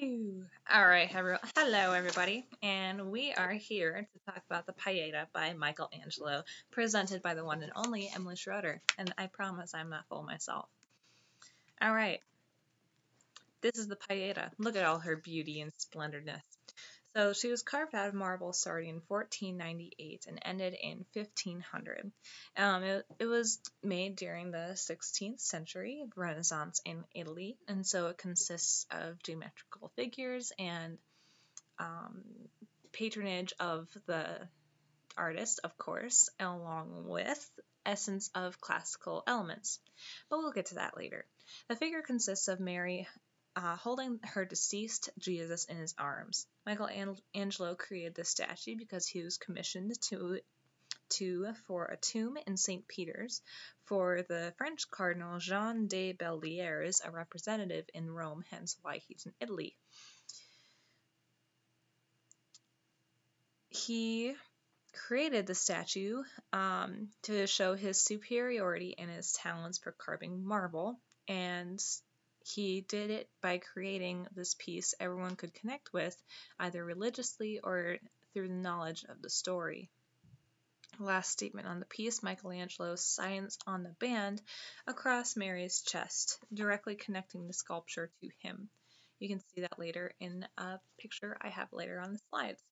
Woo! All right, hello everybody, and we are here to talk about the Pieta by Michaelangelo, presented by the one and only Emily Schroeder, and I promise I'm not full myself. All right, this is the Pieta. Look at all her beauty and splendorness. So she was carved out of marble starting in 1498 and ended in 1500. It was made during the 16th century Renaissance in Italy, and so it consists of geometrical figures and um, patronage of the artist, of course, along with essence of classical elements. But we'll get to that later. The figure consists of Mary holding her deceased Jesus in his arms. Michaelangelo created this statue because he was commissioned for a tomb in St. Peter's for the French Cardinal Jean de Bellières, a representative in Rome, hence why he's in Italy. He created the statue to show his superiority and his talents for carving marble, and he did it by creating this piece everyone could connect with, either religiously or through the knowledge of the story. Last statement on the piece, Michelangelo's signs on the band across Mary's chest, directly connecting the sculpture to him. You can see that later in a picture I have later on the slides.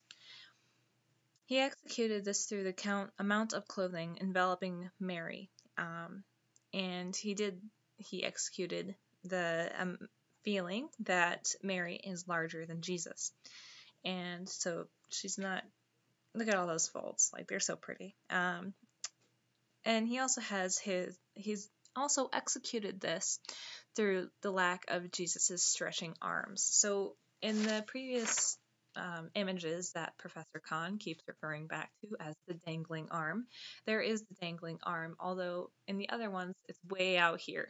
He executed this through the amount of clothing enveloping Mary, and he executed the feeling that Mary is larger than Jesus, and so she's not. Look at all those folds, like they're so pretty. And he also he's also executed this through the lack of Jesus's stretching arms. So in the previous images that Professor Kahn keeps referring back to as the dangling arm, there is the dangling arm, although in the other ones it's way out here.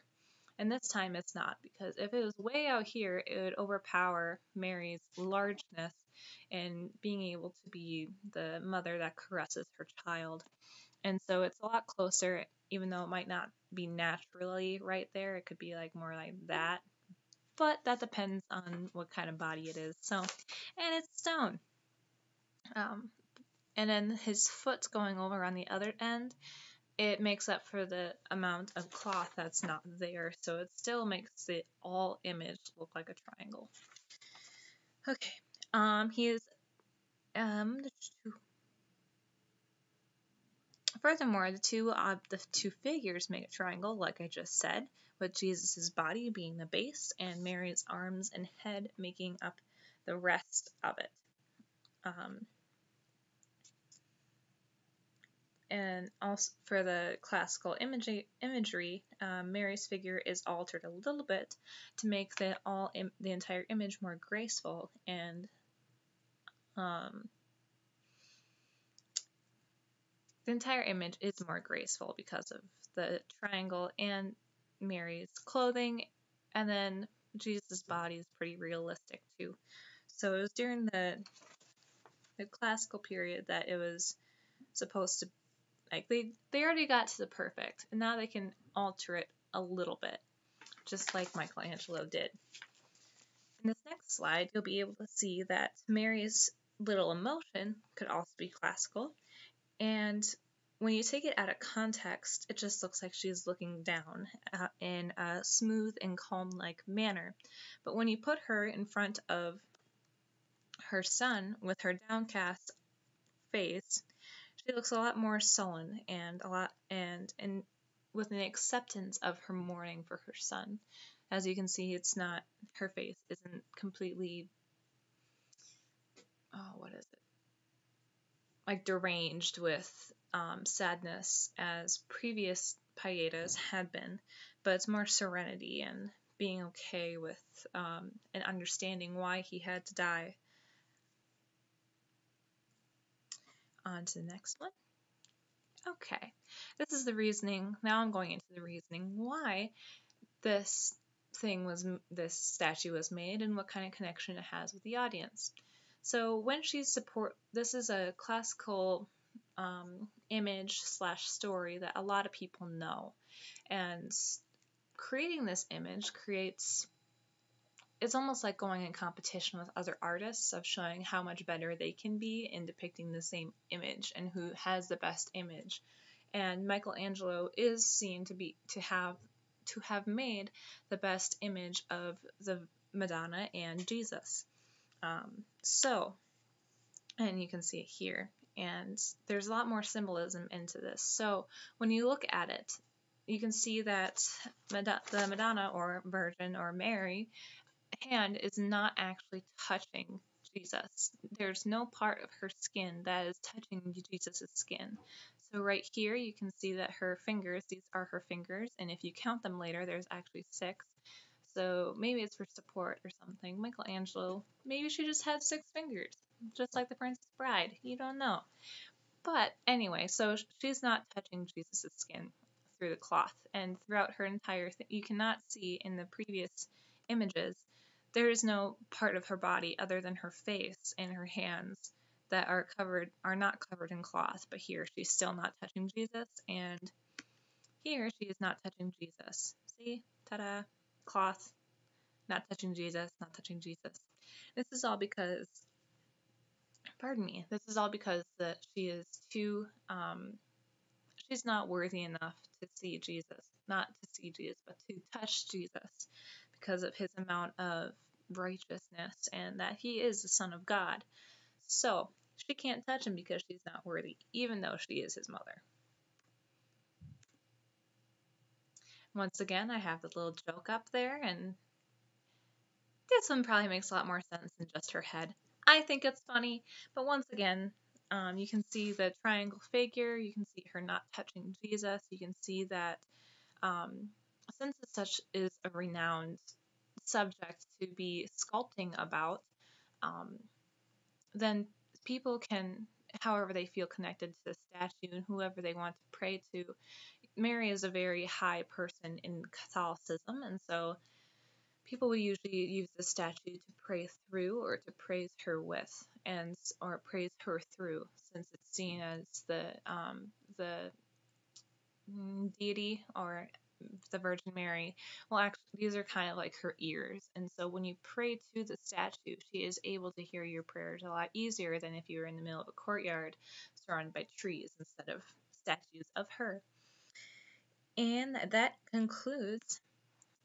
And this time it's not, because if it was way out here, it would overpower Mary's largeness and being able to be the mother that caresses her child. And so it's a lot closer, even though it might not be naturally right there. It could be like more like that. But that depends on what kind of body it is. So, and it's stone. And then his foot's going over on the other end. It makes up for the amount of cloth that's not there. So it still makes the all image look like a triangle. Okay. He is Furthermore, the two figures make a triangle, like I just said, with Jesus' body being the base and Mary's arms and head making up the rest of it. And also for the classical imagery, Mary's figure is altered a little bit to make the entire image more graceful, and the entire image is more graceful because of the triangle and Mary's clothing, and then Jesus' body is pretty realistic too. So it was during the classical period that it was supposed to, like, they already got to the perfect, and now they can alter it a little bit, just like Michelangelo did. In this next slide, you'll be able to see that Mary's little emotion could also be classical, and when you take it out of context, it just looks like she's looking down in a smooth and calm-like manner. But when you put her in front of her son with her downcast face, she looks a lot more sullen and with an acceptance of her mourning for her son. As you can see, it's not, her face isn't completely, what is it? Like deranged with sadness as previous Pietas had been, but it's more serenity and being okay with and understanding why he had to die. On to the next one. Okay, this is the reasoning. Now I'm going into the reasoning why this statue was made and what kind of connection it has with the audience. So when this is a classical image / story that a lot of people know, and creating this image creates it's almost like going in competition with other artists of showing how much better they can be in depicting the same image and who has the best image. And Michelangelo is seen to have made the best image of the Madonna and Jesus. So, and you can see it here. And there's a lot more symbolism into this. So when you look at it, you can see that the Madonna or Virgin or Mary hand is not actually touching Jesus. There's no part of her skin that is touching Jesus' skin. So right here you can see that her fingers, these are her fingers, and if you count them later, there's actually 6. So maybe it's for support or something. Michelangelo, maybe she just had 6 fingers, just like the Princess Bride. You don't know. But anyway, so she's not touching Jesus' skin through the cloth. And throughout her entire thing, you cannot see in the previous images, there is no part of her body other than her face and her hands that are not covered in cloth. But here she's still not touching Jesus, and here she is not touching Jesus. See? Ta-da! Cloth, not touching Jesus, not touching Jesus. This is all because, pardon me, this is all because that she is too, she's not worthy enough to see Jesus. Not to see Jesus, but to touch Jesus because of his amount of righteousness and that he is the Son of God. So she can't touch him because she's not worthy, even though she is his mother. Once again, I have the little joke up there, and this one probably makes a lot more sense than just her head. I think it's funny, but once again, you can see the triangle figure, you can see her not touching Jesus, you can see that since such is a renowned subject to be sculpting about, then people can, however they feel connected to the statue and whoever they want to pray to. Mary is a very high person in Catholicism, and so people will usually use the statue to pray through or to praise her with, and or praise her through, since it's seen as the deity or the Virgin Mary. Well, actually, these are kind of like her ears, and so when you pray to the statue, she is able to hear your prayers a lot easier than if you were in the middle of a courtyard surrounded by trees instead of statues of her. And that concludes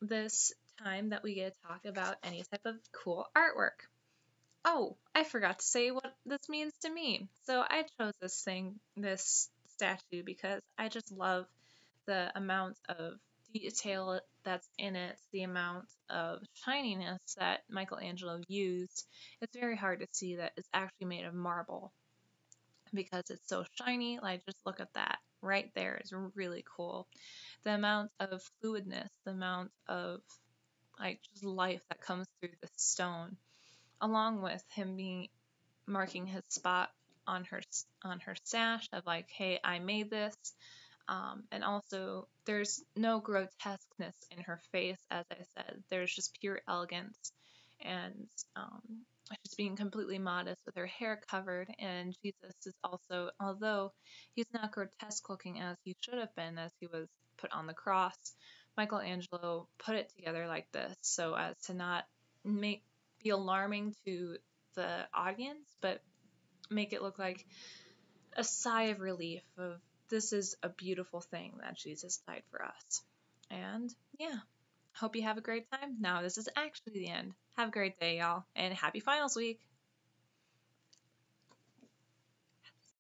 this time that we get to talk about any type of cool artwork. Oh, I forgot to say what this means to me. So I chose this statue, because I just love the amount of detail that's in it, the amount of shininess that Michelangelo used. It's very hard to see that it's actually made of marble because it's so shiny. Like, just look at that. Right there is really cool. The amount of fluidness, the amount of like just life that comes through the stone, along with him being marking his spot on her sash of like, hey, I made this. And also, there's no grotesqueness in her face, as I said. There's just pure elegance, and she's being completely modest with her hair covered. And Jesus is also, although he's not grotesque looking as he should have been as he was put on the cross, Michelangelo put it together like this so as to not be alarming to the audience, but make it look like a sigh of relief of, this is a beautiful thing that Jesus died for us. And yeah, hope you have a great time. Now this is actually the end. Have a great day, y'all, and happy finals week.